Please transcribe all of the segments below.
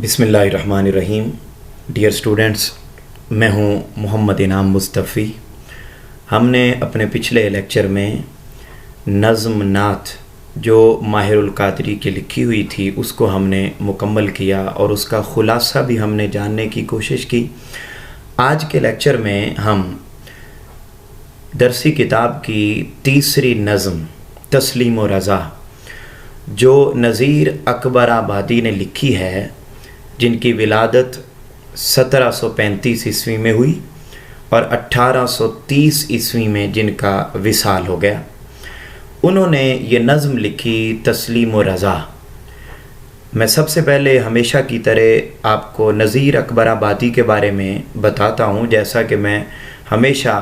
बिस्मिल्लाहिर्रहमानिर्रहीम। Dear students, मैं हूं मोहम्मद इनाम मुस्तफ़ी। हमने अपने पिछले लेक्चर में नज़्म नात जो माहिरुल क़ादरी की लिखी हुई थी उसको हमने मुकम्मल किया और उसका ख़ुलासा भी हमने जानने की कोशिश की। आज के लेक्चर में हम दरसी किताब की तीसरी नज़्म तस्लीम व रज़ा जो नज़ीर अकबराबादी ने लिखी है, जिनकी विलादत 1735 ईस्वी में हुई और 1830 ईस्वी में जिनका विसाल हो गया, उन्होंने ये नज़्म लिखी तस्लीम व रज़ा। मैं सबसे पहले हमेशा की तरह आपको नज़ीर अकबराबादी के बारे में बताता हूँ। जैसा कि मैं हमेशा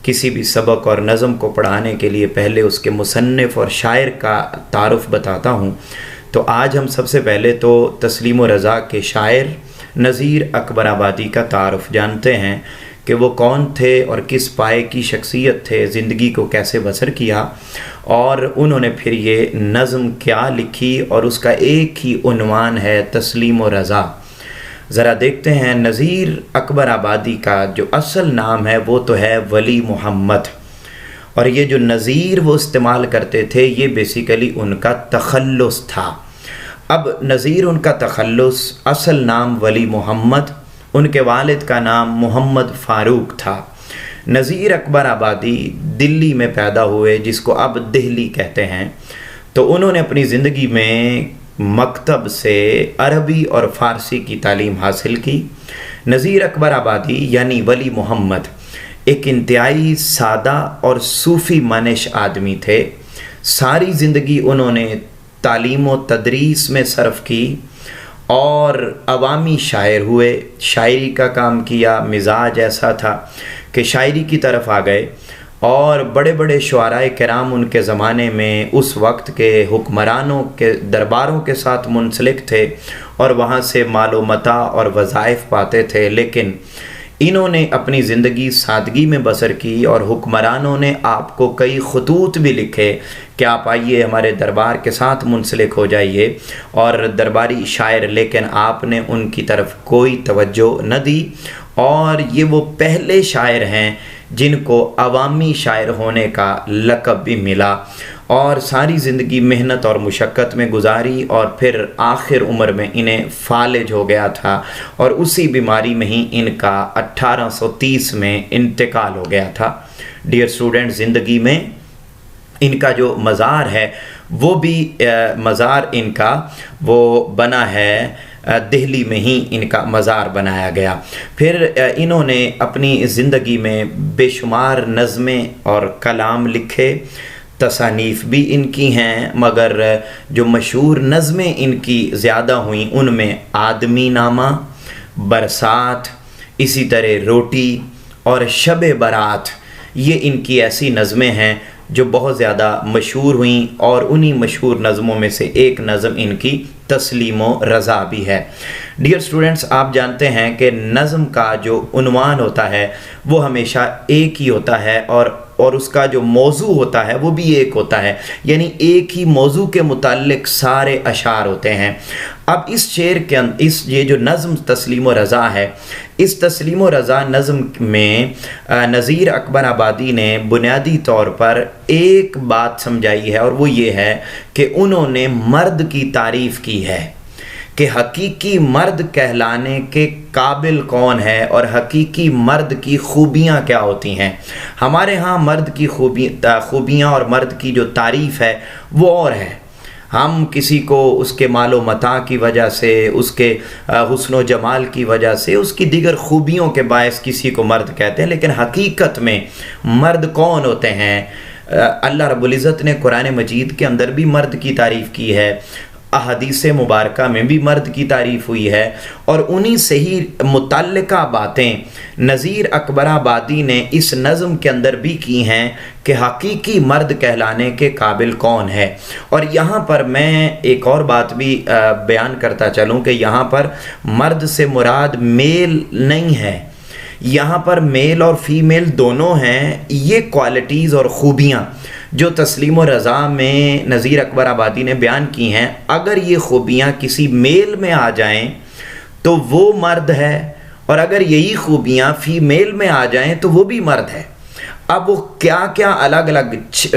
किसी भी सबक और नज़म को पढ़ाने के लिए पहले उसके मुसन्निफ़ और शायर का तारुफ़ बताता हूँ, तो आज हम सबसे पहले तो तस्लीम व रज़ा के शायर नज़ीर अकबराबादी का तारुफ़ जानते हैं कि वो कौन थे और किस पाए की शख्सियत थे, ज़िंदगी को कैसे बसर किया और उन्होंने फिर ये नज़्म क्या लिखी और उसका एक ही उन्वान है तस्लीम व रज़ा। ज़रा देखते हैं। नज़ीर अकबराबादी का जो असल नाम है वो तो है वली मोहम्मद, और ये जो नज़ीर वो इस्तेमाल करते थे ये बेसिकली उनका तखल्लुस था। अब नज़ीर उनका तखल्लुस, असल नाम वली मोहम्मद, उनके वालिद का नाम मोहम्मद फ़ारूक था। नज़ीर अकबराबादी दिल्ली में पैदा हुए, जिसको अब दिल्ली कहते हैं। तो उन्होंने अपनी ज़िंदगी में मकतब से अरबी और फ़ारसी की तालीम हासिल की। नज़ीर अकबराबादी यानी वली मोहम्मद एक इंतहाई सादा और सूफ़ी मानिश आदमी थे। सारी ज़िंदगी उन्होंने तालीम व तदरीस में सर्फ की और अवामी शायर हुए, शायरी का काम किया। मिजाज ऐसा था कि शायरी की तरफ आ गए और बड़े बड़े शुआराए किराम उनके ज़माने में उस वक्त के हुक्मरानों के दरबारों के साथ मुंसलिक थे और वहाँ से मालो मता और वज़ाइफ पाते थे। लेकिन इन्होंने अपनी ज़िंदगी सादगी में बसर की और हुक्मरानों ने आपको कई खतूत भी लिखे कि आप आइए हमारे दरबार के साथ मुंसलिक हो जाइए और दरबारी शायर, लेकिन आपने उनकी तरफ कोई तवज्जो न दी। और ये वो पहले शायर हैं जिनको अवामी शायर होने का लक़ब भी मिला और सारी ज़िंदगी मेहनत और मुशक्क़त में गुजारी और फिर आखिर उम्र में इन्हें फालिज हो गया था और उसी बीमारी में ही इनका 1830 में इंतकाल हो गया था। डियर स्टूडेंट, ज़िंदगी में इनका जो मज़ार है वो भी मज़ार इनका वो बना है दिल्ली में ही, इनका मज़ार बनाया गया। फिर इन्होंने अपनी ज़िंदगी में बेशुमार नज़में और कलाम लिखे, तसानीफ़ भी इनकी हैं, मगर जो मशहूर नज़में इनकी ज़्यादा हुई उनमें आदमी नामा, बरसात, इसी तरह रोटी और शब बारात, ये इनकी ऐसी नज़में हैं जो बहुत ज़्यादा मशहूर हुई। और उन्हीं मशहूर नज़मों में से एक नज़म इनकी तस्लीम व रज़ा भी है। डियर स्टूडेंट्स, आप जानते हैं कि नज़म का जो उन्वान होता है वो हमेशा एक ही होता है और उसका जो मौजू होता है वो भी एक होता है, यानी एक ही मौजू के मुताल्लिक़ सारे अशार होते हैं। अब इस शेर के ये जो नज़म तस्लीम व रज़ा है, इस तस्लीम व रज़ा नज़म में नज़ीर अकबराबादी ने बुनियादी तौर पर एक बात समझाई है और वो ये है कि उन्होंने मर्द की तारीफ़ की है कि हकीकी मर्द कहलाने के काबिल कौन है और हकीकी मर्द की खूबियाँ क्या होती हैं। हमारे यहाँ मर्द की खूबियाँ और मर्द की जो तारीफ़ है वो और है। हम किसी को उसके मालो मता की वजह से, उसके हुस्न व जमाल की वजह से, उसकी दीगर खूबियों के बायस किसी को मर्द कहते हैं, लेकिन हकीकत में मर्द कौन होते हैं? अल्लाह रब्बुल इज़्ज़त ने कुरान मजीद के अंदर भी मर्द की तारीफ़ की है, अहादीस मुबारका में भी मर्द की तारीफ़ हुई है और उन्हीं से ही मुतल्लिका बातें नज़ीर अकबराबादी ने इस नज़म के अंदर भी की हैं कि हकीकी मर्द कहलाने के काबिल कौन है। और यहाँ पर मैं एक और बात भी बयान करता चलूँ कि यहाँ पर मर्द से मुराद मेल नहीं है, यहाँ पर मेल और फीमेल दोनों हैं। ये क्वालिटीज़ और ख़ूबियाँ जो तस्लीम व रज़ा में नज़ीर अकबराबादी ने बयान की हैं, अगर ये खूबियाँ किसी मेल में आ जाएं تو وہ مرد ہے، اور اگر یہی خوبیاں فیمیل میں آ جائیں تو وہ بھی مرد ہے۔ اب وہ کیا کیا الگ الگ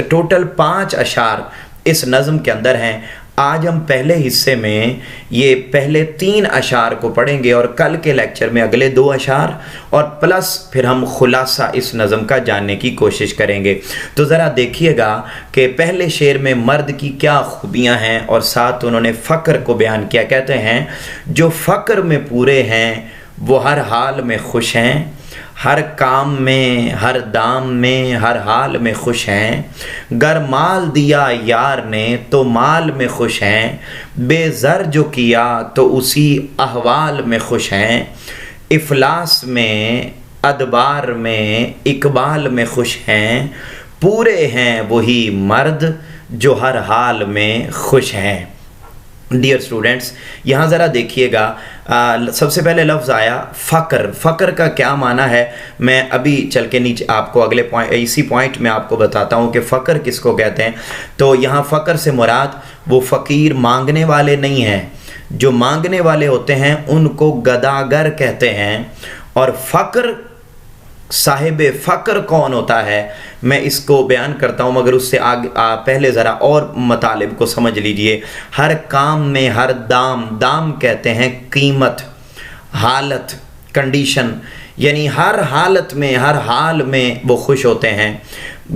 ٹوٹل 5 اشعار اس نظم کے اندر ہیں۔ آج ہم پہلے حصے میں یہ پہلے 3 اشعار کو پڑھیں گے، اور کل کے لیکچر میں اگلے 2 اشعار، اور پلس پھر ہم خلاصہ اس نظم کا جاننے کی کوشش کریں گے۔ تو ذرا دیکھیے گا کہ پہلے شعر میں مرد کی کیا خوبیاں ہیں، اور ساتھ انہوں نے فقر کو بیان کیا۔ کہتے ہیں جو فقر میں پورے ہیں وہ ہر حال میں خوش ہیں، ہر کام میں ہر دام میں ہر حال میں خوش ہیں، گر مال دیا یار نے تو مال میں خوش ہیں، بے زر جو کیا تو اسی احوال میں خوش ہیں، افلاس میں ادبار میں اقبال میں خوش ہیں، پورے ہیں وہی مرد جو ہر حال میں خوش ہیں۔ ڈیئر اسٹوڈنٹس، یہاں ذرا دیکھیے گا، سب سے پہلے لفظ آیا فقر۔ فقر کا کیا معنی ہے میں ابھی چل کے نیچے آپ کو اگلے اسی پوائنٹ میں آپ کو بتاتا ہوں کہ فقر کس کو کہتے ہیں۔ تو یہاں فقر سے مراد وہ فقیر مانگنے والے نہیں ہیں، جو مانگنے والے ہوتے ہیں ان کو گداگر کہتے ہیں۔ اور فقر صاحب فقر کون ہوتا ہے میں اس کو بیان کرتا ہوں، مگر اس سے پہلے ذرا اور مطالب کو سمجھ لیجئے۔ ہر کام میں ہر دام، دام کہتے ہیں قیمت، حالت، کنڈیشن، یعنی ہر حالت میں ہر حال میں وہ خوش ہوتے ہیں۔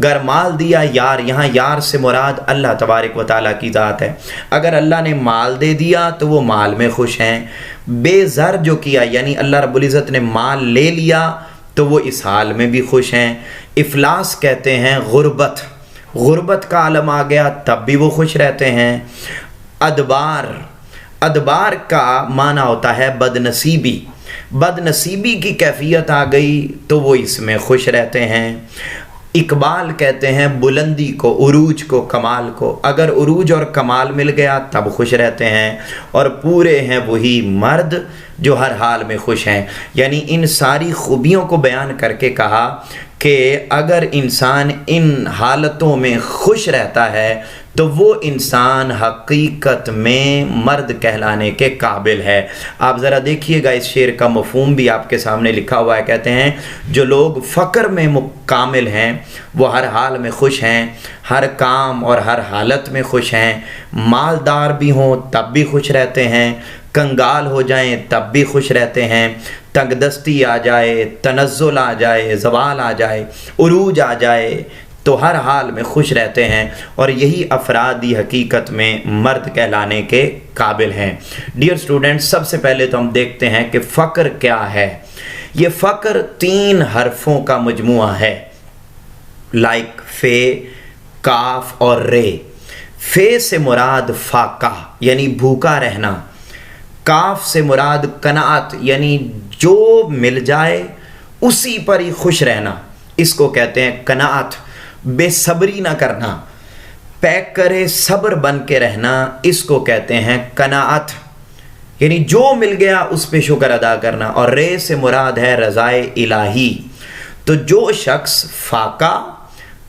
گر مال دیا یار، یہاں یار سے مراد اللہ تبارک و تعالیٰ کی ذات ہے۔ اگر اللہ نے مال دے دیا تو وہ مال میں خوش ہیں۔ بے زر جو کیا، یعنی اللہ رب العزت نے مال لے لیا تو وہ اس حال میں بھی خوش ہیں۔ افلاس کہتے ہیں غربت، غربت کا عالم آ گیا تب بھی وہ خوش رہتے ہیں۔ ادبار، ادبار کا معنی ہوتا ہے بد نصیبی، بد نصیبی کی کیفیت آ گئی تو وہ اس میں خوش رہتے ہیں۔ اقبال کہتے ہیں بلندی کو، عروج کو، کمال کو، اگر عروج اور کمال مل گیا تب خوش رہتے ہیں۔ اور پورے ہیں وہی مرد جو ہر حال میں خوش ہیں، یعنی ان ساری خوبیوں کو بیان کر کے کہا کہ اگر انسان ان حالتوں میں خوش رہتا ہے تو وہ انسان حقیقت میں مرد کہلانے کے قابل ہے۔ آپ ذرا دیکھیے گا اس شعر کا مفہوم بھی آپ کے سامنے لکھا ہوا ہے۔ کہتے ہیں جو لوگ فقر میں کامل ہیں وہ ہر حال میں خوش ہیں، ہر کام اور ہر حالت میں خوش ہیں، مالدار بھی ہوں تب بھی خوش رہتے ہیں، کنگال ہو جائیں تب بھی خوش رہتے ہیں، تنگ دستی آ جائے، تنزل آ جائے، زوال آ جائے، عروج آ جائے تو ہر حال میں خوش رہتے ہیں، اور یہی افرادی حقیقت میں مرد کہلانے کے قابل ہیں۔ ڈیئر اسٹوڈنٹس، سب سے پہلے تو ہم دیکھتے ہیں کہ فقر کیا ہے۔ یہ فقر 3 حرفوں کا مجموعہ ہے، لائک فے، کاف اور رے۔ فے سے مراد فاقہ یعنی بھوکا رہنا، کاف سے مراد قناعت یعنی جو مل جائے اسی پر ہی خوش رہنا، اس کو کہتے ہیں قناعت۔ بے صبری نہ کرنا، پیک کرے صبر بن کے رہنا، اس کو کہتے ہیں قناعت، یعنی جو مل گیا اس پہ شکر ادا کرنا۔ اور رے سے مراد ہے رضائے الہی۔ تو جو شخص فاقہ،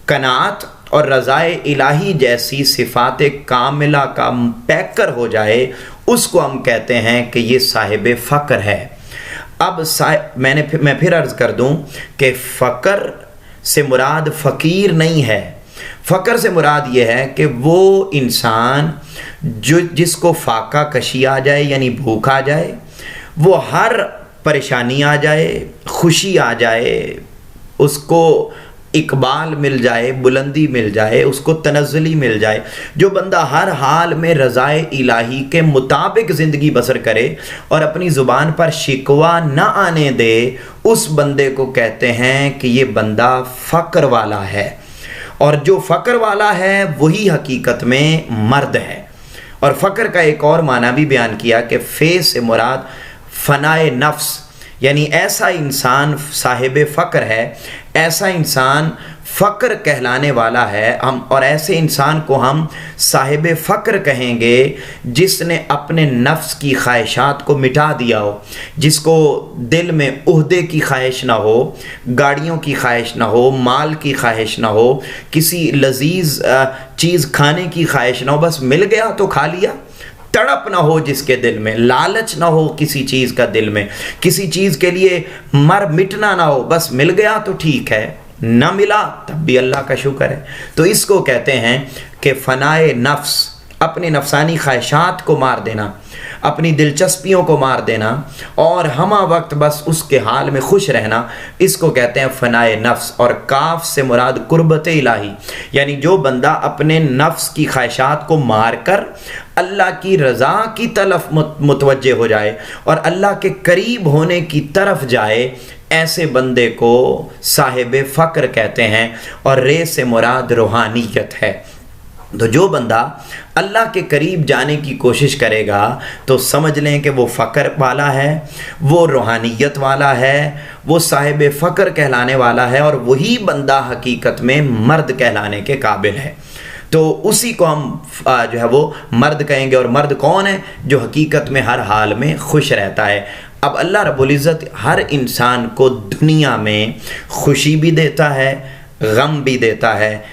قناعت اور رضائے الہی جیسی صفات کاملہ کا پیکر ہو جائے اس کو ہم کہتے ہیں کہ یہ صاحب فقر ہے۔ اب میں پھر عرض کر دوں کہ فقر سے مراد فقیر نہیں ہے، فقر سے مراد یہ ہے کہ وہ انسان جس کو فاقہ کشی آ جائے یعنی بھوک آ جائے، وہ ہر پریشانی آ جائے، خوشی آ جائے، اس کو اقبال مل جائے، بلندی مل جائے، اس کو تنزلی مل جائے، جو بندہ ہر حال میں رضائے الہی کے مطابق زندگی بسر کرے اور اپنی زبان پر شکوہ نہ آنے دے، اس بندے کو کہتے ہیں کہ یہ بندہ فقر والا ہے۔ اور جو فقر والا ہے وہی حقیقت میں مرد ہے۔ اور فقر کا ایک اور معنی بھی بیان کیا کہ فے سے مراد فنائے نفس، یعنی ایسا انسان صاحب فقر ہے، ایسا انسان فقر کہلانے والا ہے، اور ایسے انسان کو ہم صاحب فقر کہیں گے جس نے اپنے نفس کی خواہشات کو مٹا دیا ہو، جس کو دل میں عہدے کی خواہش نہ ہو، گاڑیوں کی خواہش نہ ہو، مال کی خواہش نہ ہو، کسی لذیذ چیز کھانے کی خواہش نہ ہو، بس مل گیا تو کھا لیا، तड़प ना हो जिसके दिल में, लालच ना हो किसी चीज़ का दिल में, किसी चीज़ के लिए मर मिटना ना हो, बस मिल गया तो ठीक है, ना मिला तब भी अल्लाह का शुक्र है। तो इसको कहते हैं कि फ़नाए नफ्स, अपनी नफसानी ख्वाहिशात को मार देना, अपनी दिलचस्पियों को मार देना और हमा वक्त बस उसके हाल में खुश रहना, इसको कहते हैं फ़नाए नफ्स। और काफ से मुराद कुर्बत इलाही, यानी जो बंदा अपने नफ्स की ख्वाहिशात को मार कर अल्लाह की रज़ा की तरफ मुतवज्जे हो जाए और अल्लाह के करीब होने की तरफ जाए, ऐसे बंदे को साहिब फ़क्र कहते हैं। और रे से मुराद रूहानियत है। तो जो बंदा अल्लाह के करीब जाने की कोशिश करेगा तो समझ लें कि वो फ़क्र वाला है, वो रूहानियत वाला है, वो साहिब फ़क्र कहलाने वाला है और वही बंदा हकीकत में मर्द कहलाने के काबिल है। तो उसी को हम जो है वो मर्द कहेंगे। और मर्द कौन है? जो हकीकत में हर हाल में खुश रहता है। अब अल्लाह रब्बुल इज़्ज़त हर इंसान को दुनिया में खुशी भी देता है, गम भी देता है,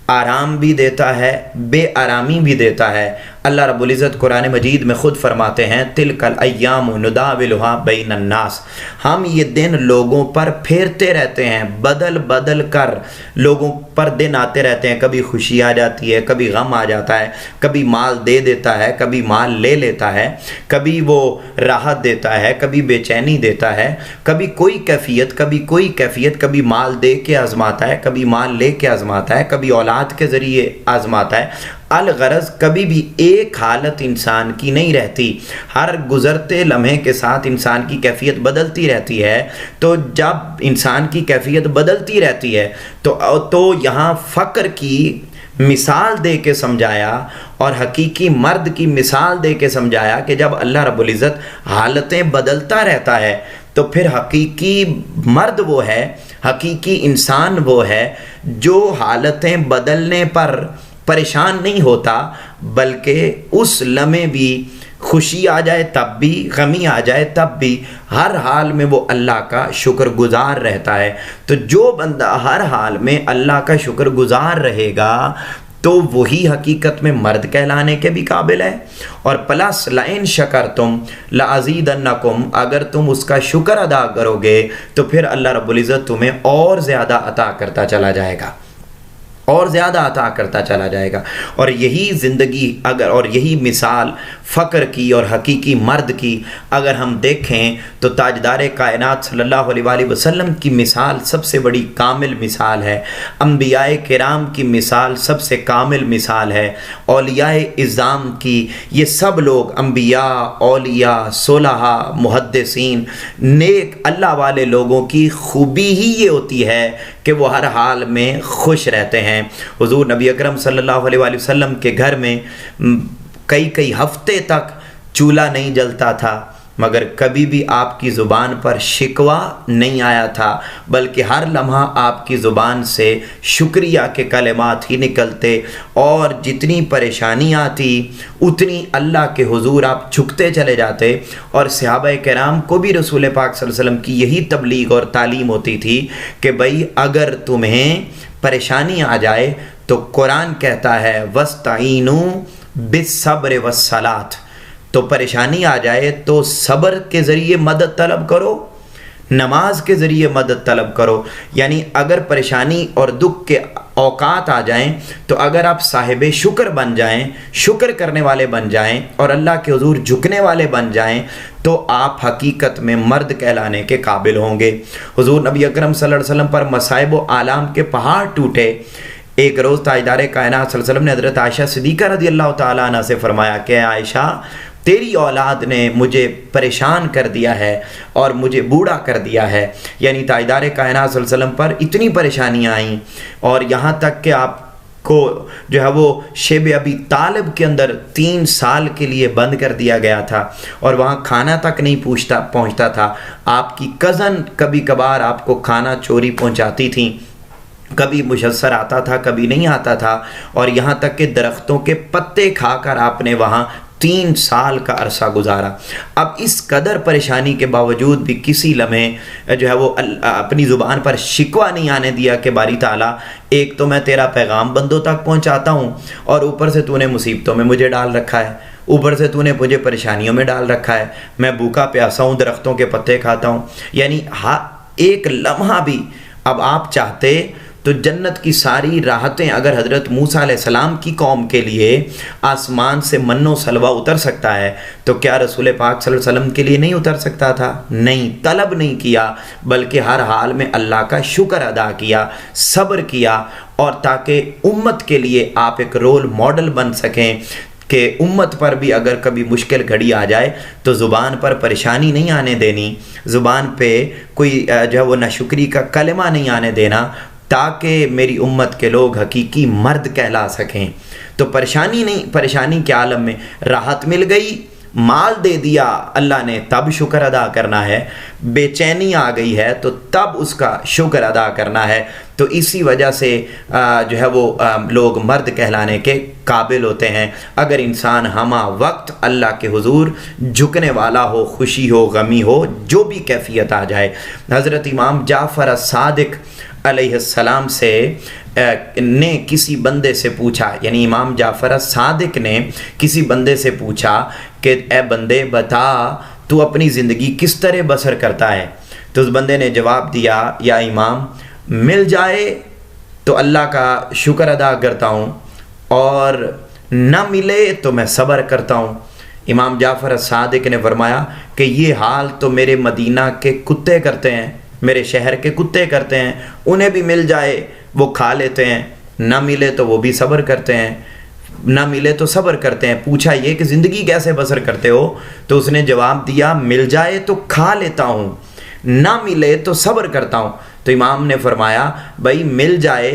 आराम भी देता है, बेआरामी भी देता है। अल्लाह रब्बुल इज़्ज़त कुरान मजीद में ख़ुद फरमाते हैं तिलकल अय्याम नुदाविलुहा बैनन नास, हम ये दिन लोगों पर फेरते रहते हैं, बदल बदल कर लोगों पर दिन आते रहते हैं। कभी खुशी आ जाती है, कभी गम आ जाता है, कभी माल दे देता है, कभी माल ले लेता है, कभी वो राहत देता है, कभी बेचैनी देता है, कभी कोई कैफियत, कभी कोई कैफियत, कभी माल दे के आजमाता है, कभी माल ले के आजमाता है, कभी औलाद के ज़रिए आजमाता है। अलगरज कभी भी एक हालत इंसान की नहीं रहती, हर गुज़रते लम्हे के साथ इंसान की कैफियत बदलती रहती है। तो जब इंसान की कैफियत बदलती रहती है तो यहाँ फ़क्र की मिसाल दे के समझाया और हकीकी मर्द की मिसाल दे के समझाया कि जब अल्लाह रब्बुल इज़्ज़त हालतें बदलता रहता है तो फिर हकीकी मर्द वो है, हकीकी इंसान वो है जो हालतें बदलने पर परेशान नहीं होता, बल्कि उस लम्हे भी खुशी आ जाए तब भी, गमी आ जाए तब भी, हर हाल में वो अल्लाह का शुक्रगुजार रहता है। तो जो बंदा हर हाल में अल्लाह का शुक्रगुजार रहेगा तो वही हकीकत में मर्द कहलाने के भी काबिल है। और प्लस लाइन शकरतुम लाज़ीदन्नकुम, अगर तुम उसका शुक्र अदा करोगे तो फिर अल्लाह रब्बुल इज़्ज़त तुम्हें और ज़्यादा अता करता चला जाएगा, और ज़्यादा अता करता चला जाएगा। और यही ज़िंदगी अगर, और यही मिसाल फ़क्र की और हकीकी मर्द की अगर हम देखें तो ताजदार कायनात सल्लल्लाहु अलैहि वसल्लम की मिसाल सबसे बड़ी कामिल मिसाल है, अंबियाए किराम की मिसाल सबसे कामिल मिसाल है, औलियाए इज़्ज़ाम की, ये सब लोग अंबिया, औलिया, सोलहा, मुहद्दिसीन, नेक अल्लाह वाले लोगों की खूबी ही ये होती है कि वो हर हाल में खुश रहते हैं। हुज़ूर नबी अकरम सल्लल्लाहु अलैहि वसल्लम के घर में कई कई हफ्ते तक चूल्हा नहीं जलता था, मगर कभी भी आपकी ज़ुबान पर शिकवा नहीं आया था, बल्कि हर लम्हा आपकी ज़ुबान से शुक्रिया के कलिमात ही निकलते। और जितनी परेशानी आती उतनी अल्लाह के हुजूर आप झुकते चले जाते। और सहाबाए किराम को भी रसूल पाक सल्लल्लाहु अलैहि वसल्लम की यही तबलीग और तालीम होती थी कि भाई अगर तुम्हें परेशानी आ जाए तो कुरान कहता है वस्ताइनु बिस्सब्र वस्सलात, तो परेशानी आ जाए तो सब्र के ज़रिए मदद तलब करो, नमाज के ज़रिए मदद तलब करो। यानी अगर परेशानी और दुख के औकात आ जाएं तो अगर आप साहिब शुक्र बन जाएं, शुक्र करने वाले बन जाएं और अल्लाह के हुजूर झुकने वाले बन जाएं तो आप हकीकत में मर्द कहलाने के काबिल होंगे। हुजूर नबी अकरम सल्लल्लाहु अलैहि वसल्लम पर मसाइब व आलाम के पहाड़ टूटे। एक रोज़ ताजदार कायनात सल्लल्लाहु अलैहि वसल्लम ने हज़रत आयशा सिद्दीक़ा रज़ी अल्लाह तआला अन्हा से फरमाया कि आयशा, तेरी औलाद ने मुझे परेशान कर दिया है और मुझे बूढ़ा कर दिया है। यानी ताजदार कायनात सल्लल्लाहु अलैहि वसल्लम पर इतनी परेशानियाँ आईं और यहाँ तक कि आपको जो है वो शेब अबी तालिब के अंदर 3 साल के लिए बंद कर दिया गया था और वहाँ खाना तक नहीं पहुँचता था। आपकी कज़न कभी कभार आपको खाना चोरी पहुँचाती थी, कभी मुशस्सर आता था, कभी नहीं आता था, और यहाँ तक कि दरख्तों के पत्ते खाकर आपने वहाँ 3 साल का अरसा गुजारा। अब इस कदर परेशानी के बावजूद भी किसी लम्हे जो है वो अपनी ज़ुबान पर शिकवा नहीं आने दिया कि बारी ताला, एक तो मैं तेरा पैगाम बंदों तक पहुंचाता हूं और ऊपर से तूने मुसीबतों में मुझे डाल रखा है। ऊपर से तूने मुझे परेशानियों में डाल रखा है, मैं भूखा प्यासा हूँ, दरख्तों के पत्ते खाता हूँ। यानी एक लम्हा भी अब आप चाहते तो जन्नत की सारी राहतें अगर हज़रत मूसा अलैहिस्सलाम की कौम के लिए आसमान से मन्नो सलवा उतर सकता है तो क्या रसूल पाक सल्लल्लाहु अलैहि वसल्लम के लिए नहीं उतर सकता था? नहीं, तलब नहीं किया, बल्कि हर हाल में अल्लाह का शुक्र अदा किया, सब्र किया, और ताकि उम्मत के लिए आप एक रोल मॉडल बन सकें कि उम्मत पर भी अगर कभी मुश्किल घड़ी आ जाए तो ज़ुबान पर परेशानी नहीं आने देनी, ज़ुबान पे कोई जो है वो नाशुक्री का कलमा नहीं आने देना, ताकि मेरी उम्मत के लोग हकीकी मर्द कहला सकें। तो परेशानी के आलम में राहत मिल गई, माल दे दिया अल्लाह ने, तब शुक्र अदा करना है। बेचैनी आ गई है तो तब उसका शुक्र अदा करना है। तो इसी वजह से जो है वो लोग मर्द कहलाने के काबिल होते हैं। अगर इंसान हमा वक्त अल्लाह के हुजूर झुकने वाला हो, खुशी हो, गमी हो, जो भी कैफियत आ जाए। हज़रत इमाम जाफ़र सादिक अलैहिस्सलाम से ने किसी बंदे से पूछा, यानी इमाम जाफ़र सादिक ने किसी बंदे से पूछा कि ए बंदे बता तू अपनी ज़िंदगी किस तरह बसर करता है। तो उस बंदे ने जवाब दिया, या इमाम मिल जाए तो अल्लाह का शुक्र अदा करता हूँ, और न मिले तो मैं सब्र करता हूँ। इमाम जाफ़र सादिक ने फरमाया कि ये हाल तो मेरे मदीना के कुत्ते करते हैं, मेरे शहर के कुत्ते करते हैं। उन्हें भी मिल जाए वो खा लेते हैं, ना मिले तो वो भी सब्र करते हैं, ना मिले तो सब्र करते हैं। पूछा ये कि ज़िंदगी कैसे बसर करते हो? तो उसने जवाब दिया, मिल जाए तो खा लेता हूँ, ना मिले तो सब्र करता हूँ। तो इमाम ने फरमाया, भाई मिल जाए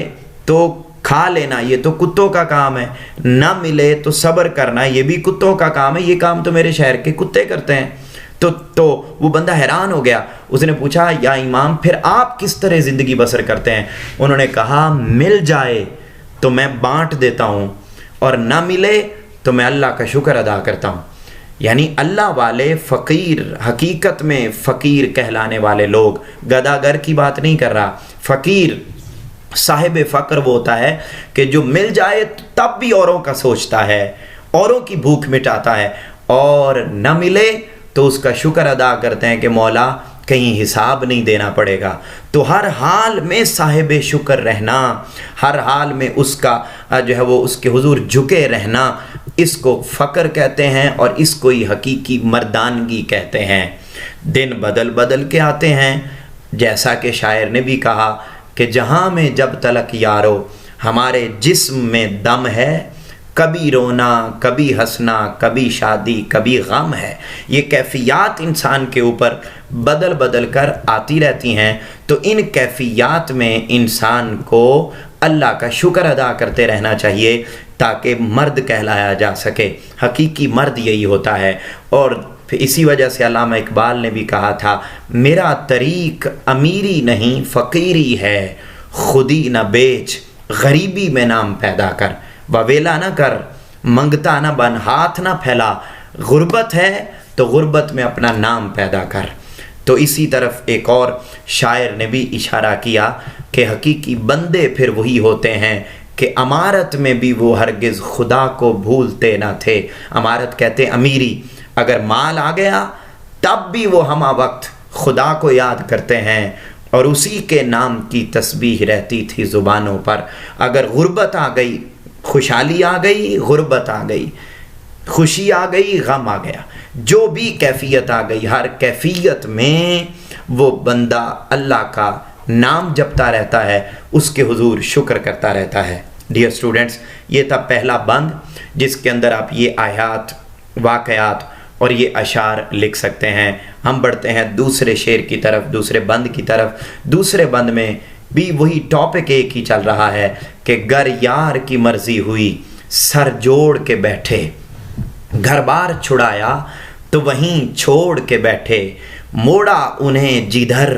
तो खा लेना ये तो कुत्तों का काम है, ना मिले तो सब्र करना ये भी कुत्तों का काम है, ये काम तो मेरे शहर के कुत्ते करते हैं। तो वो बंदा हैरान हो गया। उसने पूछा, या इमाम फिर आप किस तरह ज़िंदगी बसर करते हैं? उन्होंने कहा, मिल जाए तो मैं बांट देता हूँ, और ना मिले तो मैं अल्लाह का शुक्र अदा करता हूँ। यानी अल्लाह वाले फ़कीर, हकीकत में फ़कीर कहलाने वाले लोग, गदागर की बात नहीं कर रहा, फ़कीर साहिब फ़क्र वो होता है कि जो मिल जाए तब भी औरों का सोचता है, औरों की भूख मिटाता है, और न मिले तो उसका शुक्र अदा करते हैं कि मौला कहीं हिसाब नहीं देना पड़ेगा। तो हर हाल में साहिब शुक्र रहना, हर हाल में उसका जो है वो उसके हुजूर झुके रहना, इसको फ़क्र कहते हैं, और इसको ही हकीकी मर्दानगी कहते हैं। दिन बदल बदल के आते हैं, जैसा कि शायर ने भी कहा कि जहाँ में जब तलक यारो हमारे जिस्म में दम है, कभी रोना कभी हंसना, कभी शादी कभी गम है। ये कैफियत इंसान के ऊपर बदल बदल कर आती रहती हैं। तो इन कैफियत में इंसान को अल्लाह का शुक्र अदा करते रहना चाहिए ताकि मर्द कहलाया जा सके। हकीकी मर्द यही होता है। और इसी वजह से अल्लामा इकबाल ने भी कहा था, मेरा तरीक अमीरी नहीं फ़कीरी है, खुदी न बेच गरीबी में नाम पैदा कर, ववेला न कर मंगता न बन, हाथ न फैला, गुर्बत है तो गुर्बत में अपना नाम पैदा कर। तो इसी तरफ एक और शायर ने भी इशारा किया कि हकीकी बंदे फिर वही होते हैं कि अमारत में भी वो हरगिज़ खुदा को भूलते ना थे। अमारत कहते अमीरी, अगर माल आ गया तब भी वो हमा वक्त खुदा को याद करते हैं और उसी के नाम की तस्बीह रहती थी ज़ुबानों पर। अगर गुर्बत आ गई, खुशहाली आ गई, गुर्बत आ गई, खुशी आ गई, गम आ गया, जो भी कैफियत आ गई, हर कैफियत में वो बंदा अल्लाह का नाम जपता रहता है, उसके हुजूर शुक्र करता रहता है। डियर स्टूडेंट्स, ये था पहला बंद जिसके अंदर आप ये आयात, वाक़यात और ये अशार लिख सकते हैं। हम बढ़ते हैं दूसरे शेर की तरफ, दूसरे बंद की तरफ। दूसरे बंद में भी वही टॉपिक एक ही चल रहा है कि गर यार की मर्जी हुई सर जोड़ के बैठे, घर बार छुड़ाया तो वहीं छोड़ के बैठे, मोड़ा उन्हें जिधर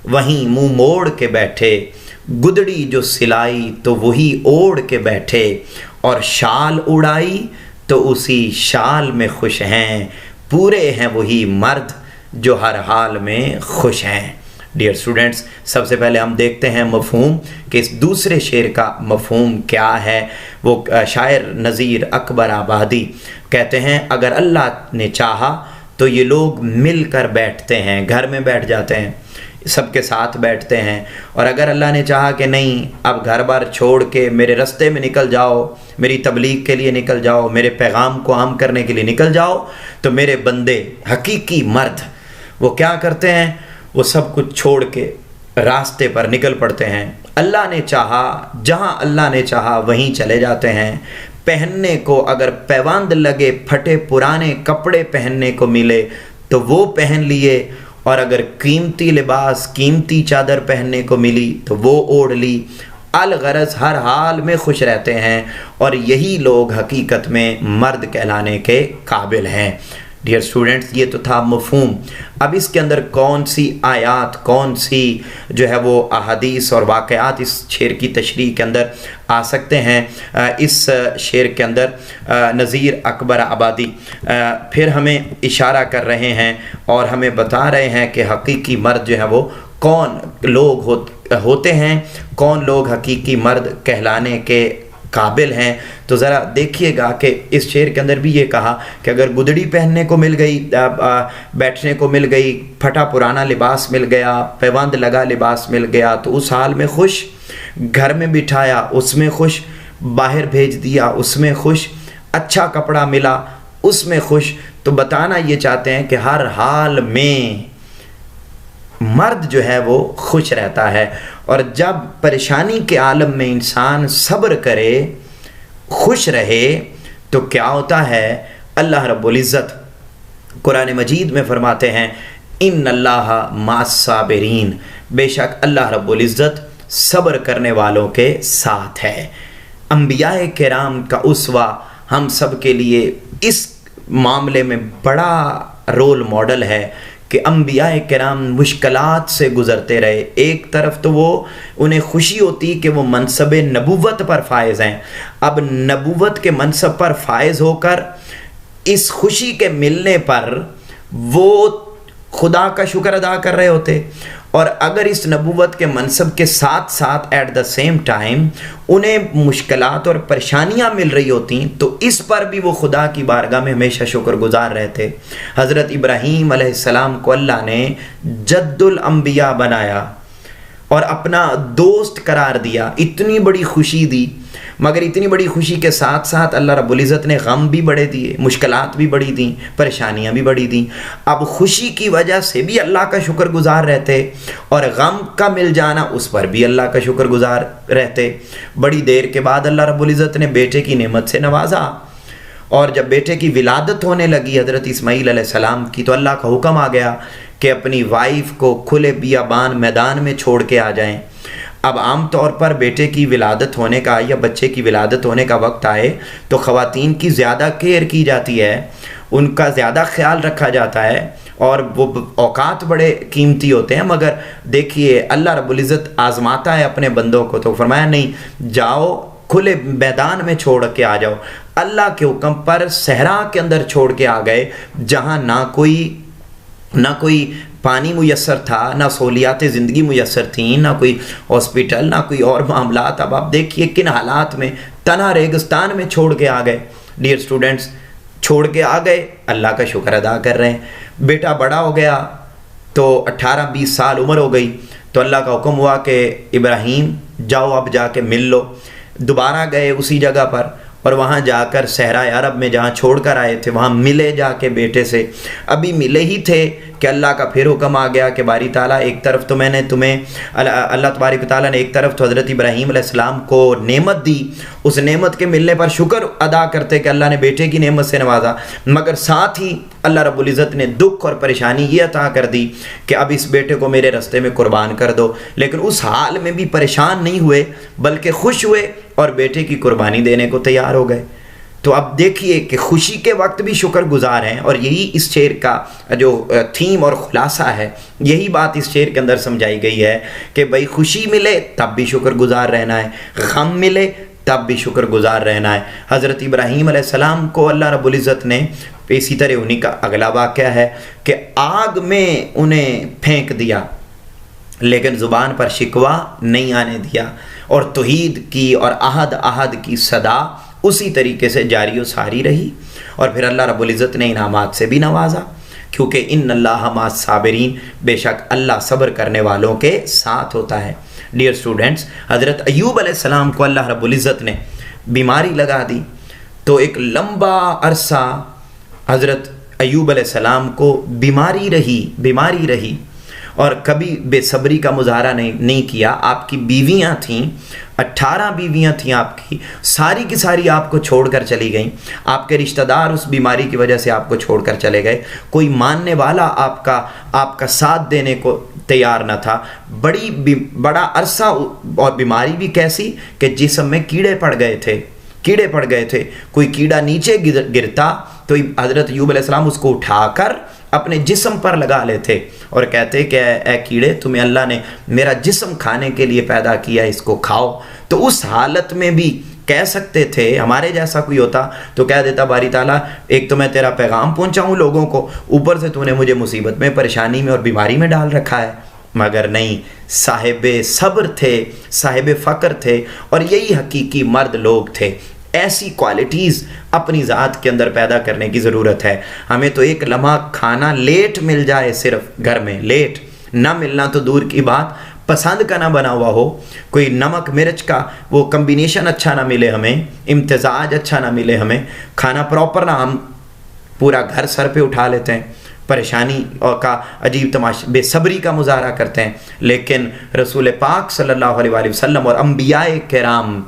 वहीं मुंह मोड़ के बैठे, गुदड़ी जो सिलाई तो वही ओढ़ के बैठे, और शाल उड़ाई तो उसी शाल में खुश हैं, पूरे हैं वही मर्द जो हर हाल में खुश हैं। डियर स्टूडेंट्स, सबसे पहले हम देखते हैं मफ़हूम कि इस दूसरे शेर का मफ़हूम क्या है। वो शायर नज़ीर अकबर आबादी کہتے ہیں اگر اللہ نے چاہا تو یہ لوگ مل کر بیٹھتے ہیں، گھر میں بیٹھ جاتے ہیں، سب کے ساتھ بیٹھتے ہیں، اور اگر اللہ نے چاہا کہ نہیں اب گھر بار چھوڑ کے میرے رستے میں نکل جاؤ، میری تبلیغ کے لیے نکل جاؤ، میرے پیغام کو عام کرنے کے لیے نکل جاؤ، تو میرے بندے حقیقی مرد وہ کیا کرتے ہیں؟ وہ سب کچھ چھوڑ کے راستے پر نکل پڑتے ہیں۔ اللہ نے چاہا، جہاں اللہ نے چاہا وہیں چلے جاتے ہیں۔ پہننے کو اگر پیوند لگے، پھٹے پرانے کپڑے پہننے کو ملے تو وہ پہن لیے، اور اگر قیمتی لباس، قیمتی چادر پہننے کو ملی تو وہ اوڑھ لی۔ الغرض ہر حال میں خوش رہتے ہیں، اور یہی لوگ حقیقت میں مرد کہلانے کے قابل ہیں۔ ڈیئر اسٹوڈنٹس، یہ تو تھا مفہوم۔ اب اس کے اندر کون سی آیات، کون سی جو ہے وہ احادیث اور واقعات اس شعر کی تشریح کے اندر آ سکتے ہیں؟ اس شعر کے اندر نذیر اکبر آبادی پھر ہمیں اشارہ کر رہے ہیں اور ہمیں بتا رہے ہیں کہ حقیقی مرد جو ہے وہ کون لوگ ہوتے ہیں، کون لوگ حقیقی مرد کہلانے کے قابل ہیں۔ تو ذرا دیکھیے گا کہ اس شعر کے اندر بھی یہ کہا کہ اگر گدڑی پہننے کو مل گئی، بیٹھنے کو مل گئی، پھٹا پرانا لباس مل گیا، پیوند لگا لباس مل گیا تو اس حال میں خوش، گھر میں بٹھایا اس میں خوش، باہر بھیج دیا اس میں خوش، اچھا کپڑا ملا اس میں خوش۔ تو بتانا یہ چاہتے ہیں کہ ہر حال میں مرد جو ہے وہ خوش رہتا ہے، اور جب پریشانی کے عالم میں انسان صبر کرے، خوش رہے، تو کیا ہوتا ہے؟ اللہ رب العزت قرآن مجید میں فرماتے ہیں ان اللہ مع الصابرین، بے شک اللہ رب العزت صبر کرنے والوں کے ساتھ ہے۔ انبیاء کرام کا اسوہ ہم سب کے لیے اس معاملے میں بڑا رول ماڈل ہے کہ انبیاء کرام مشکلات سے گزرتے رہے۔ ایک طرف تو وہ انہیں خوشی ہوتی کہ وہ منصب نبوت پر فائز ہیں، اب نبوت کے منصب پر فائز ہو کر اس خوشی کے ملنے پر وہ خدا کا شکر ادا کر رہے ہوتے، اور اگر اس نبوت کے منصب کے ساتھ ساتھ ایٹ دا سیم ٹائم انہیں مشکلات اور پریشانیاں مل رہی ہوتی تو اس پر بھی وہ خدا کی بارگاہ میں ہمیشہ شکر گزار رہتے۔ حضرت ابراہیم علیہ السلام کو اللہ نے جد الانبیاء بنایا اور اپنا دوست قرار دیا، اتنی بڑی خوشی دی، مگر اتنی بڑی خوشی کے ساتھ ساتھ اللہ رب العزت نے غم بھی بڑے دیے، مشکلات بھی بڑی دیں، پریشانیاں بھی بڑی دیں۔ اب خوشی کی وجہ سے بھی اللہ کا شکر گزار رہتے، اور غم کا مل جانا اس پر بھی اللہ کا شکر گزار رہتے۔ بڑی دیر کے بعد اللہ رب العزت نے بیٹے کی نعمت سے نوازا، اور جب بیٹے کی ولادت ہونے لگی حضرت اسماعیل علیہ السلام کی، تو اللہ کا حکم آ گیا کہ اپنی وائف کو کھلے بیابان میدان میں چھوڑ کے آ جائیں۔ اب عام طور پر بیٹے کی ولادت ہونے کا یا بچے کی ولادت ہونے کا وقت آئے تو خواتین کی زیادہ کیئر کی جاتی ہے، ان کا زیادہ خیال رکھا جاتا ہے، اور وہ اوقات بڑے قیمتی ہوتے ہیں، مگر دیکھیے اللہ رب العزت آزماتا ہے اپنے بندوں کو، تو فرمایا نہیں، جاؤ کھلے میدان میں چھوڑ کے آ جاؤ۔ اللہ کے حکم پر صحرا کے اندر چھوڑ کے آ گئے، جہاں نہ کوئی پانی میسر تھا، نہ سہولیات زندگی میسر تھیں، نہ کوئی ہاسپٹل، نہ کوئی اور معاملات۔ اب آپ دیکھیے کن حالات میں تنہا ریگستان میں چھوڑ کے آ گئے۔ ڈیئر اسٹوڈنٹس، چھوڑ کے آ گئے، اللہ کا شکر ادا کر رہے ہیں۔ بیٹا بڑا ہو گیا تو 18-20 سال عمر ہو گئی، تو اللہ کا حکم ہوا کہ ابراہیم جاؤ اب جا کے مل لو۔ دوبارہ گئے اسی جگہ پر، اور وہاں جا کر صحرائے عرب میں جہاں چھوڑ کر آئے تھے وہاں ملے جا کے بیٹے سے۔ ابھی ملے ہی تھے کہ اللہ کا پھر حکم آ گیا کہ باری تعالیٰ ایک طرف تو میں نے تمہیں، اللہ تبارک و تعالیٰ نے ایک طرف تو حضرت ابراہیم علیہ السلام کو نعمت دی، اس نعمت کے ملنے پر شکر ادا کرتے کہ اللہ نے بیٹے کی نعمت سے نوازا، مگر ساتھ ہی اللہ رب العزت نے دکھ اور پریشانی یہ عطا کر دی کہ اب اس بیٹے کو میرے رستے میں قربان کر دو۔ لیکن اس حال میں بھی پریشان نہیں ہوئے بلکہ خوش ہوئے اور بیٹے کی قربانی دینے کو تیار ہو گئے۔ تو اب دیکھیے کہ خوشی کے وقت بھی شکر گزار ہیں، اور یہی اس شعر کا جو تھیم اور خلاصہ ہے، یہی بات اس شعر کے اندر سمجھائی گئی ہے کہ بھائی خوشی ملے تب بھی شکر گزار رہنا ہے، غم ملے تب بھی شکر گزار رہنا ہے۔ حضرت ابراہیم علیہ السلام کو اللہ رب العزت نے، اسی طرح انہی کا اگلا واقعہ ہے کہ آگ میں انہیں پھینک دیا لیکن زبان پر شکوہ نہیں آنے دیا، اور توحید کی اور عہد کی صدا اسی طریقے سے جاری و ساری رہی، اور پھر اللہ رب العزت نے انعامات سے بھی نوازا، کیونکہ ان اللہ مع الصابرین، بے شک اللہ صبر کرنے والوں کے ساتھ ہوتا ہے۔ ڈیئر اسٹوڈنٹس، حضرت ایوب علیہ السلام کو اللہ رب العزت نے بیماری لگا دی، تو ایک لمبا عرصہ حضرت ایوب علیہ السلام کو بیماری رہی اور کبھی بے صبری کا مظاہرہ نہیں کیا۔ آپ کی بیویاں تھیں، 18 بیویاں تھیں آپ کی، ساری کی ساری آپ کو چھوڑ کر چلی گئیں۔ آپ کے رشتہ دار اس بیماری کی وجہ سے آپ کو چھوڑ کر چلے گئے، کوئی ماننے والا آپ کا ساتھ دینے کو تیار نہ تھا۔ بڑا عرصہ، اور بیماری بھی کیسی کہ جسم میں کیڑے پڑ گئے تھے، کوئی کیڑا نیچے گرتا تو حضرت ایوب علیہ السلام اس کو اٹھا کر اپنے جسم پر لگا لیتے اور کہتے کہ اے کیڑے، تمہیں اللہ نے میرا جسم کھانے کے لیے پیدا کیا، اس کو کھاؤ۔ تو اس حالت میں بھی کہہ سکتے تھے، ہمارے جیسا کوئی ہوتا تو کہہ دیتا باری تعالیٰ ایک تو میں تیرا پیغام پہنچاؤں لوگوں کو، اوپر سے تو نے مجھے مصیبت میں، پریشانی میں اور بیماری میں ڈال رکھا ہے۔ مگر نہیں، صاحب صبر تھے، صاحب فقر تھے، اور یہی حقیقی مرد لوگ تھے۔ ایسی کوالٹیز اپنی ذات کے اندر پیدا کرنے کی ضرورت ہے۔ ہمیں تو ایک لمحہ کھانا لیٹ مل جائے، صرف گھر میں لیٹ نہ ملنا تو دور کی بات، پسند کا نہ بنا ہوا ہو، کوئی نمک مرچ کا وہ کمبینیشن اچھا نہ ملے ہمیں، امتزاج اچھا نہ ملے ہمیں، کھانا پراپر نہ، ہم پورا گھر سر پہ اٹھا لیتے ہیں، پریشانی اور کا عجیب تماشا، بے صبری کا مظاہرہ کرتے ہیں۔ لیکن رسول پاک صلی اللہ علیہ وآلہ وسلم اور انبیاء کرام،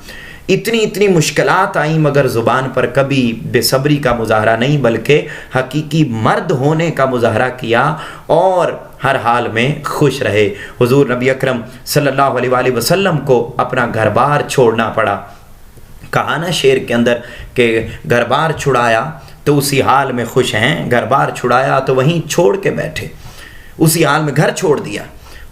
اتنی مشکلات آئیں مگر زبان پر کبھی بے صبری کا مظاہرہ نہیں، بلکہ حقیقی مرد ہونے کا مظاہرہ کیا اور ہر حال میں خوش رہے۔ حضور نبی اکرم صلی اللہ علیہ وآلہ وسلم کو اپنا گھر بار چھوڑنا پڑا۔ کہا نا شعر کے اندر کہ گھر بار چھڑایا تو اسی حال میں خوش ہیں، گھر بار چھڑایا تو وہیں چھوڑ کے بیٹھے، اسی حال میں گھر چھوڑ دیا۔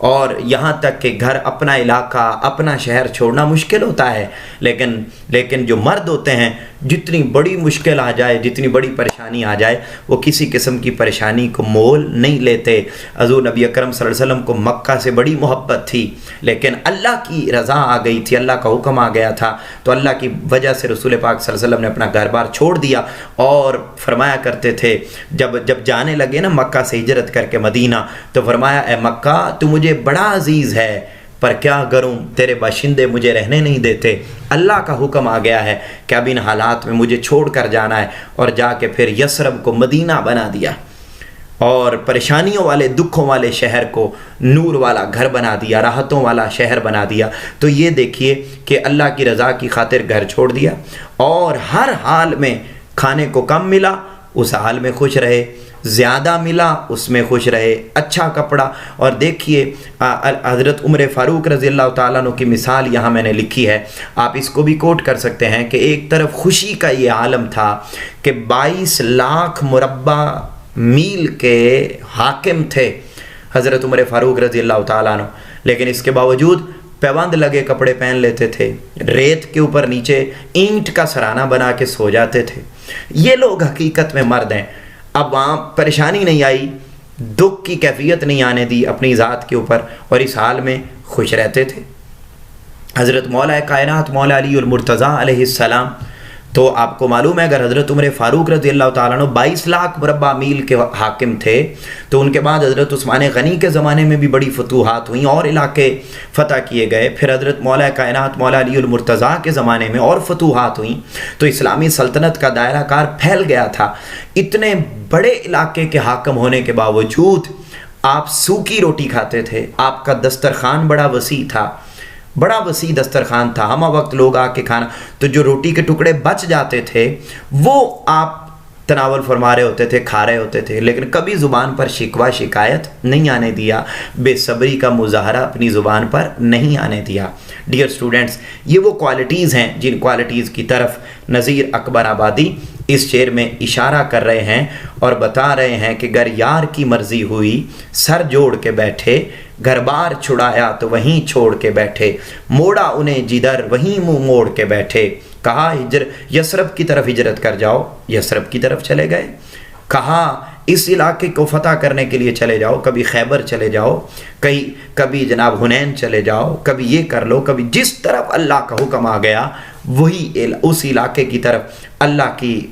اور یہاں تک کہ گھر، اپنا علاقہ، اپنا شہر چھوڑنا مشکل ہوتا ہے، لیکن جو مرد ہوتے ہیں، جتنی بڑی مشکل آ جائے، جتنی بڑی پریشانی آ جائے، وہ کسی قسم کی پریشانی کو مول نہیں لیتے۔ حضور نبی اکرم صلی اللہ علیہ وسلم کو مکہ سے بڑی محبت تھی، لیکن اللہ کی رضا آ گئی تھی، اللہ کا حکم آ گیا تھا، تو اللہ کی وجہ سے رسول پاک صلی اللہ علیہ وسلم نے اپنا گھر بار چھوڑ دیا۔ اور فرمایا کرتے تھے جب جانے لگے نا مکہ سے ہجرت کر کے مدینہ، تو فرمایا اے مکہ تو مجھے بڑا عزیز ہے، پر کیا کروں، تیرے باشندے مجھے رہنے نہیں دیتے، اللہ کا حکم آ گیا ہے کہ اب ان حالات میں مجھے چھوڑ کر جانا ہے۔ اور جا کے پھر یثرب کو مدینہ بنا دیا، اور پریشانیوں والے، دکھوں والے شہر کو نور والا گھر بنا دیا، راحتوں والا شہر بنا دیا۔ تو یہ دیکھیے کہ اللہ کی رضا کی خاطر گھر چھوڑ دیا، اور ہر حال میں کھانے کو کم ملا اس حال میں خوش رہے، زیادہ ملا اس میں خوش رہے، اچھا کپڑا۔ اور دیکھیے حضرت عمر فاروق رضی اللہ تعالیٰ عنہ کی مثال یہاں میں نے لکھی ہے، آپ اس کو بھی کوٹ کر سکتے ہیں کہ ایک طرف خوشی کا یہ عالم تھا کہ 22 لاکھ مربع میل کے حاکم تھے حضرت عمر فاروق رضی اللہ تعالیٰ عنہ، لیکن اس کے باوجود پیوند لگے کپڑے پہن لیتے تھے، ریت کے اوپر نیچے اینٹ کا سرانہ بنا کے سو جاتے تھے۔ یہ لوگ حقیقت میں مرد ہیں۔ اب وہاں پریشانی نہیں آئی، دکھ کی کیفیت نہیں آنے دی اپنی ذات کے اوپر، اور اس حال میں خوش رہتے تھے۔ حضرت مولا کائنات مولا علی المرتضیٰ علیہ السلام، تو آپ کو معلوم ہے اگر حضرت عمر فاروق رضی اللہ تعالیٰ عنہ 22 لاکھ مربع میل کے حاکم تھے، تو ان کے بعد حضرت عثمان غنی کے زمانے میں بھی بڑی فتوحات ہوئیں اور علاقے فتح کیے گئے، پھر حضرت مولا کائنات مولا علی المرتضیٰ کے زمانے میں اور فتوحات ہوئیں، تو اسلامی سلطنت کا دائرہ کار پھیل گیا تھا۔ اتنے بڑے علاقے کے حاکم ہونے کے باوجود آپ سوکھی روٹی کھاتے تھے، آپ کا دسترخوان بڑا وسیع تھا، بڑا وسیع دسترخوان تھا، ہمہ وقت لوگ آ کے کھانا، تو جو روٹی کے ٹکڑے بچ جاتے تھے وہ آپ تناول فرما رہے ہوتے تھے، کھا رہے ہوتے تھے، لیکن کبھی زبان پر شکوہ شکایت نہیں آنے دیا، بے صبری کا مظاہرہ اپنی زبان پر نہیں آنے دیا۔ ڈیئر اسٹوڈنٹس، یہ وہ کوالٹیز ہیں جن کوالٹیز کی طرف نذیر اکبر آبادی اس شعر میں اشارہ کر رہے ہیں اور بتا رہے ہیں کہ گر یار کی مرضی ہوئی سر جوڑ کے بیٹھے، گھر بار چھڑایا تو وہیں چھوڑ کے بیٹھے، موڑا انہیں جدھر وہیں منہ موڑ کے بیٹھے، کہا یثرب کی طرف ہجرت کر جاؤ، یثرب کی طرف چلے گئے، کہا اس علاقے کو فتح کرنے کے لیے چلے جاؤ، کبھی خیبر چلے جاؤ، کبھی جناب حنین چلے جاؤ، کبھی یہ کر لو، کبھی جس طرف اللہ کا حکم آ گیا वही उस इलाके की तरफ अल्लाह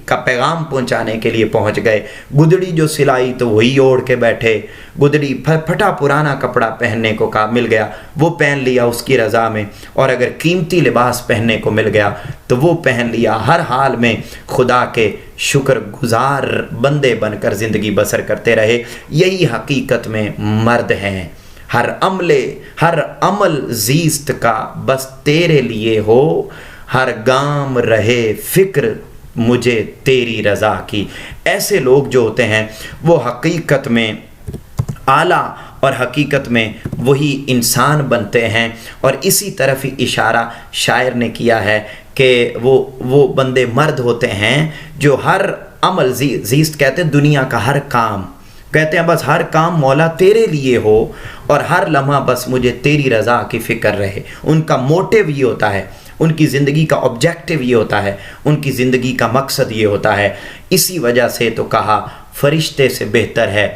का पैगाम पहुंचाने के लिए पहुंच गए। गुदड़ी जो सिलाई तो वही ओढ़ के बैठे, गुदड़ी फटा पुराना कपड़ा पहनने को कहा, मिल गया वो पहन लिया उसकी रज़ा में, और अगर कीमती लिबास पहनने को मिल गया तो वो पहन लिया। हर हाल में खुदा के शुक्रगुजार बंदे बनकर ज़िंदगी बसर करते रहे। यही हकीकत में मर्द हैं। हर अमल ज़ीस्त का बस तेरे लिए हो, हर गाम रहे फ़िक्र मुझे तेरी रज़ा की। ऐसे लोग जो होते हैं वो हकीकत में आला और हकीकत में वही इंसान बनते हैं। और इसी तरफ ही इशारा शायर ने किया है कि वो बंदे मर्द होते हैं जो हर अमल ज़ीस्त कहते हैं दुनिया का हर काम, कहते हैं बस हर काम मौला तेरे लिए हो और हर लम्हा बस मुझे तेरी रज़ा की फ़िक्र रहे। उनका मोटिव ये होता है, उनकी ज़िंदगी का ऑब्जेक्टिव ये होता है, उनकी ज़िंदगी का मकसद ये होता है। इसी वजह से तो कहा फरिश्ते से बेहतर है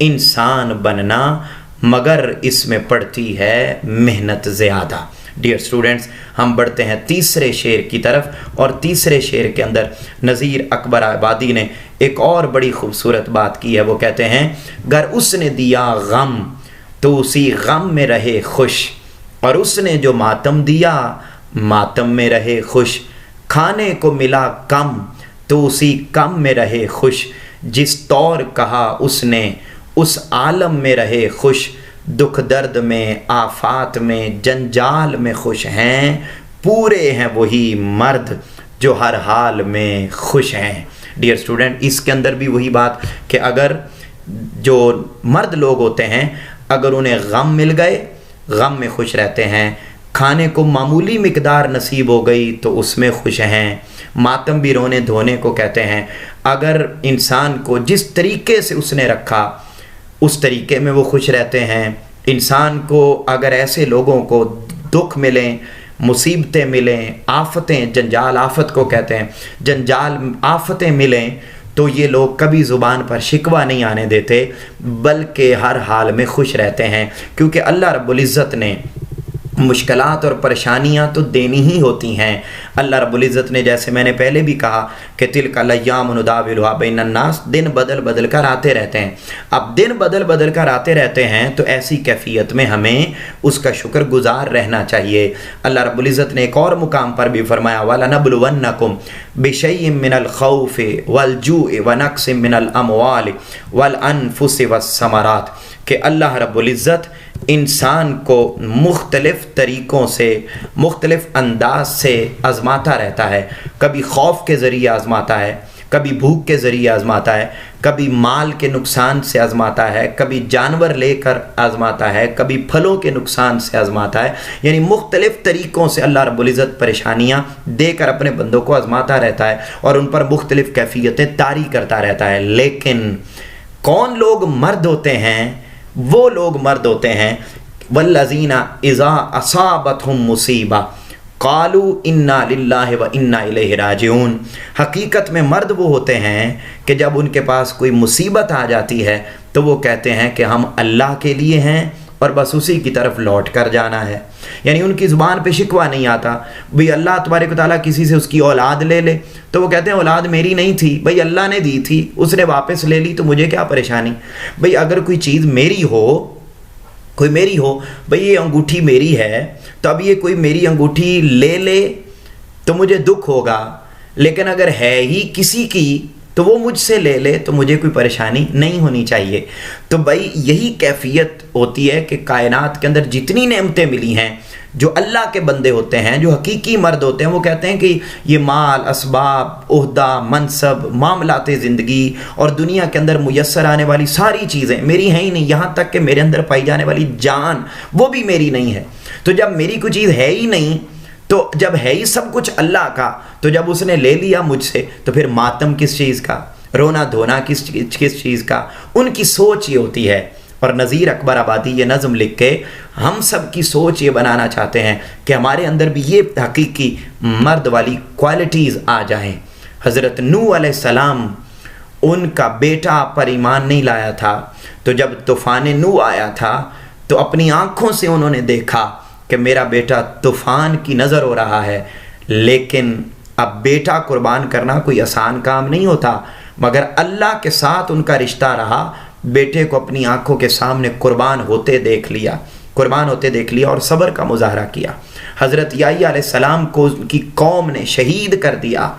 इंसान बनना, मगर इसमें पड़ती है मेहनत ज़्यादा। डियर स्टूडेंट्स, हम बढ़ते हैं तीसरे शेर की तरफ, और तीसरे शेर के अंदर नज़ीर अकबर आबादी ने एक और बड़ी खूबसूरत बात की है। वो कहते हैं गर उसने दिया गम तो उसी गम में रहे खुश, और उसने जो मातम दिया मातम में रहे खुश। खाने को मिला कम तो उसी कम में रहे खुश, जिस तौर कहा उसने उस आलम में रहे खुश। दुख दर्द में आफात में जंजाल में खुश हैं, पूरे हैं वही मर्द जो हर हाल में खुश हैं। डियर स्टूडेंट, इसके अंदर भी वही बात कि अगर जो मर्द लोग होते हैं अगर उन्हें गम मिल गए गम में खुश रहते हैं, खाने को मामूली मिकदार नसीब हो गई तो उसमें खुश हैं। मातम भी रोने धोने को कहते हैं। अगर इंसान को जिस तरीके से उसने रखा उस तरीके में वो खुश रहते हैं। इंसान को अगर ऐसे लोगों को दुख मिलें, मुसीबतें मिलें, आफतें, जंजाल आफत को कहते हैं, जंजाल आफतें मिलें तो ये लोग कभी ज़ुबान पर शिकवा नहीं आने देते, बल्कि हर हाल में खुश रहते हैं। क्योंकि अल्लाह रब्बुल इज़्ज़त ने मुश्किलात और परेशानियां तो देनी ही होती हैं। अल्लाह रब्बुल इज़्ज़त ने, जैसे मैंने पहले भी कहा कि तिलकल अय्याम नुदाविलुहा बैनन्नास, दिन बदल बदल कर आते रहते हैं। अब दिन बदल बदल कर आते रहते हैं तो ऐसी कैफियत में हमें उसका शुक्रगुजार रहना चाहिए। अल्लाह रब्बुल इज़्ज़त ने एक और मुकाम पर भी फरमाया वलनबलुवन्नकुम बिशैइन मिनल खौफि वल जूइ व नक्सिम मिनल अमवालि वल अनफुसि वस्समरात, कि अल्लाह रब्बुल इज़्ज़त इंसान को मुख्तलिफ़ तरीक़ों से मुख्तलिफ़ अंदाज से आज़माता रहता है। कभी खौफ के ज़रिए आज़माता है, कभी भूख के ज़रिए आज़माता है, कभी माल के नुकसान से आज़माता है, कभी जानवर लेकर आज़माता है, कभी फलों के नुकसान से आज़माता है। यानी मुख्तलिफ़ तरीक़ों से अल्लाह रब्बुल इज़्ज़त परेशानियाँ देकर अपने बंदों को आज़माता रहता है और उन पर मुख्तलिफ़ कैफियतें तारी करता रहता है। लेकिन कौन लोग मर्द होते हैं? वो लोग मर्द होते हैं वल्लज़ीना इज़ा असाबतहुम मुसीबा क़ालू इन्ना लिल्लाहि व इन्ना इलैहि राजिऊन। हकीकत में मर्द वो होते हैं कि जब उनके पास कोई मुसीबत आ जाती है तो वो कहते हैं कि हम अल्लाह के लिए हैं और बस उसी की तरफ लौट कर जाना है। यानी उनकी ज़ुबान पे शिकवा नहीं आता। भाई अल्लाह तबारक व तआला किसी से उसकी औलाद ले ले तो वो कहते हैं औलाद मेरी नहीं थी, भाई अल्लाह ने दी थी, उसने वापस ले ली तो मुझे क्या परेशानी। भाई अगर कोई चीज़ मेरी हो, कोई मेरी हो, भाई ये अंगूठी मेरी है तो अब ये कोई मेरी अंगूठी ले ले तो मुझे दुख होगा, लेकिन अगर है ही किसी की तो वो मुझसे ले ले तो मुझे कोई परेशानी नहीं होनी चाहिए। तो भाई यही कैफियत होती है कि कायनात के अंदर जितनी नेमतें मिली हैं, जो अल्लाह के बंदे होते हैं, जो हकीकी मर्द होते हैं, वो कहते हैं कि ये माल, असबाब, ओहदा, मनसब, मामलाते ज़िंदगी और दुनिया के अंदर मुयस्सर आने वाली सारी चीज़ें मेरी हैं ही नहीं। यहाँ तक कि मेरे अंदर पाई जाने वाली जान वो भी मेरी नहीं है। तो जब मेरी कोई चीज़ है ही नहीं, तो जब है ही सब कुछ अल्लाह का, तो जब उसने ले लिया मुझसे तो फिर मातम किस चीज़ का, रोना धोना किस चीज़ का। उनकी सोच ये होती है। और नज़ीर अकबर आबादी ये नज़म लिख के हम सब की सोच ये बनाना चाहते हैं कि हमारे अंदर भी ये हकीकी मर्द वाली क्वालिटीज़ आ जाएं। हज़रत नूह अलैहिस्सलाम, उनका बेटा पर ईमान नहीं लाया था, तो जब तूफ़ान नूह आया था तो अपनी आँखों से उन्होंने देखा कि मेरा बेटा तूफ़ान की नज़र हो रहा है, लेकिन अब बेटा कुर्बान करना कोई आसान काम नहीं होता, मगर अल्लाह के साथ उनका रिश्ता रहा। बेटे को अपनी आंखों के सामने कुर्बान होते देख लिया और सब्र का मुजाहरा किया। हज़रत याह्या अलैहिस्सलाम को उनकी कौम ने शहीद कर दिया,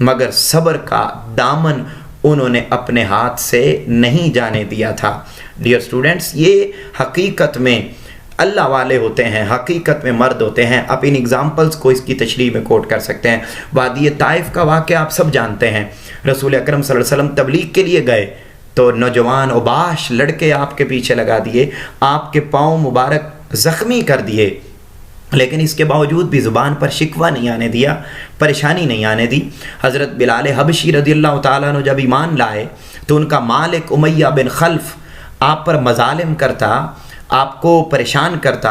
मगर सब्र का दामन उन्होंने अपने हाथ से नहीं जाने दिया था। डियर स्टूडेंट्स, ये हकीकत में अल्लाह वाले होते हैं, हकीकत में मर्द होते हैं। आप इन एग्जाम्पल्स को इसकी तशरीह में कोट कर सकते हैं। वादी ताइफ का वाक़या आप सब जानते हैं। रसूल अकरम सल्लल्लाहु अलैहि वसल्लम तबलीग के लिए गए तो नौजवान उबाश लड़के आपके पीछे लगा दिए, आपके पाँव मुबारक ज़ख्मी कर दिए, लेकिन इसके बावजूद भी ज़ुबान पर शिकवा नहीं आने दिया, परेशानी नहीं आने दी। हज़रत बिलाल हबशी रज़ियल्लाहु ताला अन्हु जब ईमान लाए तो उनका मालिक उमय्या बिन खल्फ आप पर मजालिम करता, आपको परेशान करता,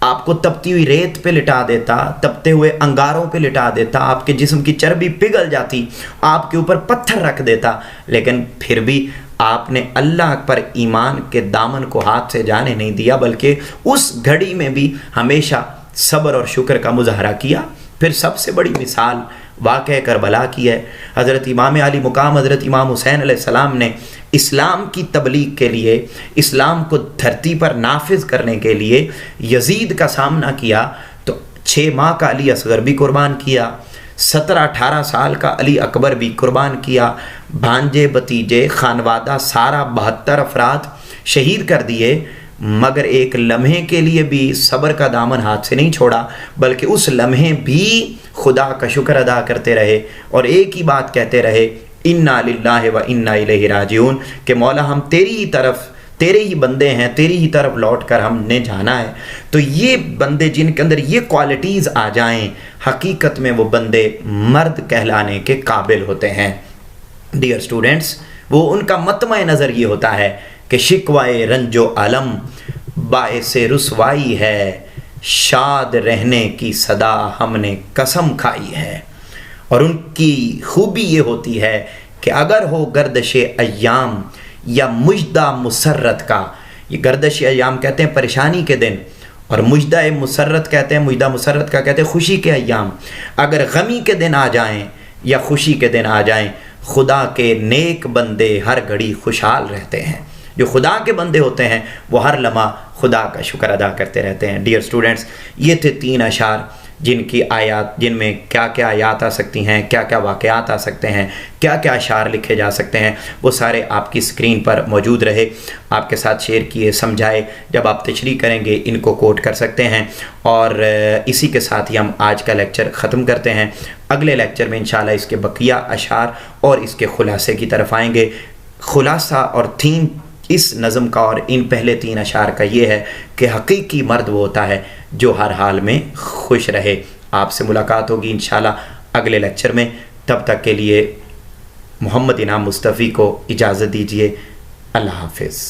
आपको तपती हुई रेत पे लिटा देता, तपते हुए अंगारों पे लिटा देता, आपके जिस्म की चर्बी पिघल जाती, आपके ऊपर पत्थर रख देता, लेकिन फिर भी आपने अल्लाह पर ईमान के दामन को हाथ से जाने नहीं दिया, बल्कि उस घड़ी में भी हमेशा सब्र और शुक्र का मुजाहरा किया। फिर सबसे बड़ी मिसाल वाक़या करबला की है। हज़रत इमाम अली मुकाम हज़रत इमाम हुसैन अलैहिस्सलाम ने इस्लाम की तबलीग के लिए, इस्लाम को धरती पर नाफिज करने के लिए यजीद का सामना किया तो 6 माह का अली असगर भी कुर्बान किया, 17-18 साल का अली अकबर भी कुर्बान किया, भांजे भतीजे खानवादा सारा 72 अफराद शहीद कर दिए, मगर एक लम्हे के लिए भी सब्र का दामन हाथ से नहीं छोड़ा, बल्कि उस लम्हे भी खुदा का शुक्र अदा करते रहे और एक ही बात कहते रहे, इन्ना लिल्लाहि व इन्ना इलैहि राजिऊन, कि मौला हम तेरी ही तरफ, तेरे ही बंदे हैं, तेरी ही तरफ लौट कर हमने जाना है। तो ये बंदे जिनके अंदर ये क्वालिटीज़ आ जाएं, हकीकत में वो बंदे मर्द कहलाने के काबिल होते हैं। डियर स्टूडेंट्स, वो उनका मतमय नज़र ये होता है कि शिकवाए रंजो अलम बाइसे रुसवाई है, शाद रहने की सदा हमने कसम खाई है। और उनकी खूबी ये होती है कि अगर हो गर्दश अय्याम या मुजदा मुसर्रत का, ये गर्दश अय्याम कहते हैं परेशानी के दिन, और मुजदा मुसर्रत कहते हैं, मुजदा मुसर्रत का कहते हैं खुशी के अय्याम। अगर गमी के दिन आ जाएं या खुशी के दिन आ जाएं, खुदा के नेक बंदे हर घड़ी खुशहाल रहते हैं। जो खुदा के बंदे होते हैं वो हर लम्हा खुदा का शुक्र अदा करते रहते हैं। डियर स्टूडेंट्स, ये थे 3 अशार जिनकी आयात, जिनमें क्या क्या आयात आ सकती हैं, क्या क्या वाक़यात आ सकते हैं, क्या क्या अशार लिखे जा सकते हैं, वो सारे आपकी स्क्रीन पर मौजूद रहे, आपके साथ शेयर किए, समझाए। जब आप तशरीह करेंगे इनको कोट कर सकते हैं। और इसी के साथ ही हम आज का लेक्चर ख़त्म करते हैं। अगले लेक्चर में इंशाल्लाह इसके बकिया अशार और इसके खुलासे की तरफ आएंगे। खुलासा और थीम इस नज़म का और इन पहले 3 अशार का ये है कि हकीकी मर्द वो होता है जो हर हाल में खुश रहे। आपसे मुलाकात होगी इंशाल्लाह अगले लेक्चर में। तब तक के लिए मोहम्मद इनाम मुस्तफ़ी को इजाज़त दीजिए। अल्लाह हाफ़िज़।